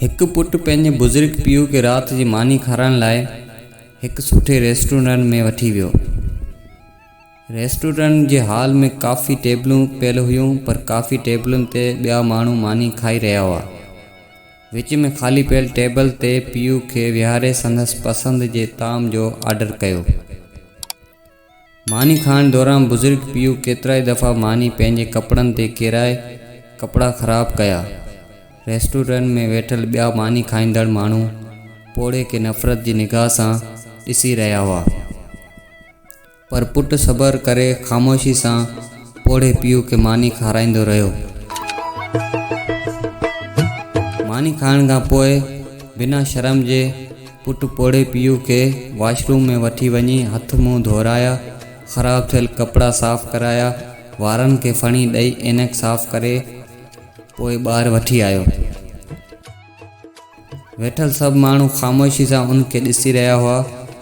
हिकु पुटु पंहिंजे बुज़ुर्ग पीउ खे राति जी मानी खाराइण लाइ हिकु सुठे रेस्टोरेंट में वठी वियो। रेस्टोरेंट जे हॉल में काफ़ी टेबलूं पियल हुयूं, पर काफ़ी टेबलुनि ते ॿिया माण्हू मानी खाई रहिया हुआ। विच में ख़ाली पियल टेबल ते पीउ खे विहारे संदसि पसंदि जे ताम जो ऑर्डर कयो। मानी खाइण दौरान बुज़ुर्ग पीउ केतिरा ई दफ़ा मानी पंहिंजे कपिड़नि ते किराए कपिड़ा ख़राब कया। रेस्टोरेंट में वेठल ॿिया मानी खाईंदड़ माण्हू पोड़े खे नफ़रत जी निगाह सां ॾिसी रहिया हुआ, पर पुटु सब्र करे ख़ामोशी सां पोड़े पीउ खे मानी खाराईंदो रहियो। मानी खाइण खां पोइ बिना शर्म जे पुटु पोड़े पीउ खे वॉशरूम में वठी वञी हथ मुंहुं धोराया, ख़राब थियल कपिड़ा साफ़ कराया, वारनि खे फणी ॾेई ऐनक साफ़ करे पोइ ॿाहिरि वठी आयो। वेठल सभु माण्हू ख़ामोशी सां उनखे ॾिसी रहिया हुआ।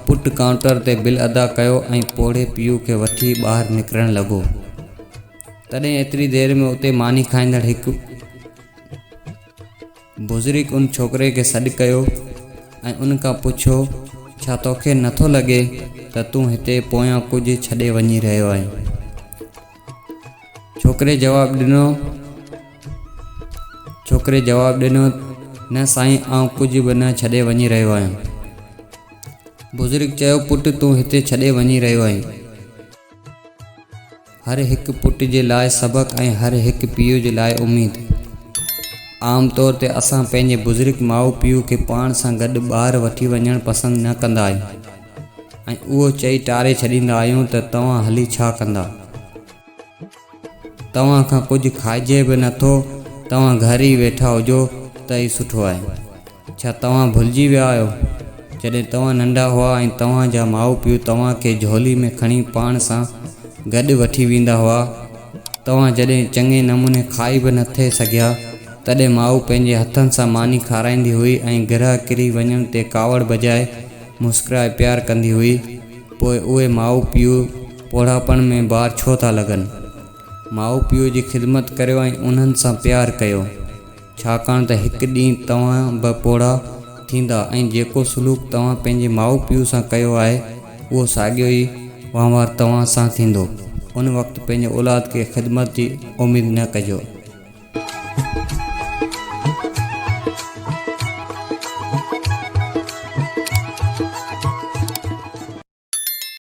पुटु काउंटर ते बिल अदा कयो ऐं पोड़े पीउ खे वठी ॿाहिरि निकिरणु लॻो। तॾहिं एतिरी देरि में उते मानी खाईंदड़ हिकु बुज़ुर्ग उन छोकिरे खे सॾु कयो ऐं उन खां पुछियो, छा तोखे नथो लॻे त तूं हिते पोयां कुझु छॾे वञी रहियो आहीं? छोकिरे जवाबु ॾिनो, न साईं, आउं कुझु बि न छॾे वञी रहियो आहियां। बुज़ुर्ग चयो, पुटु तूं हिते छॾे वञी रहियो आहीं। हर हिकु पुट जे लाइ सबक़ु ऐं हर हिकु पीउ जे लाइ उमेद। आम तौर ते असां पंहिंजे बुज़ुर्ग माउ पीउ खे पाण सां गॾु ॿाहिरि वठी वञणु पसंदि न कंदा आहियूं ऐं उहो चई टारे छॾींदा आहियूं त तव्हां हली छा कंदा? तव्हां खां कुझु खाइजे बि नथो, तव्हां घर ई वेठा हुजो त ई सुठो आहे। छा तव्हां भुलिजी विया आहियो जॾहिं तव्हां नंढा हुआ ऐं तव्हांजा माउ पीउ तव्हांखे झोली में खणी पाण सां गॾु वठी वेंदा हुआ? तव्हां जॾहिं चङे नमूने खाई बि न थे सघिया तॾहिं माउ पंहिंजे हथनि सां मानी खाराईंदी हुई ऐं गिरह किरी वञण ते कावड़ बजाए मुस्कुराए प्यारु कंदी हुई। पोइ उहे माउ पीउ पोढ़ापण में ॿार छो था लॻनि? माउ पीउ जी ख़िदमत करियो ऐं उन्हनि सां प्यारु कयो, छाकाणि त हिकु ॾींहुं तव्हां बि पोढ़ा थींदा ऐं जेको सलूक तव्हां पंहिंजे माउ पीउ सां कयो आहे उहो साॻियो ई वहिंवार तव्हां सां थींदो। उन वक़्तु पंहिंजे औलाद खे ख़िदमत जी उमेदु न कजो।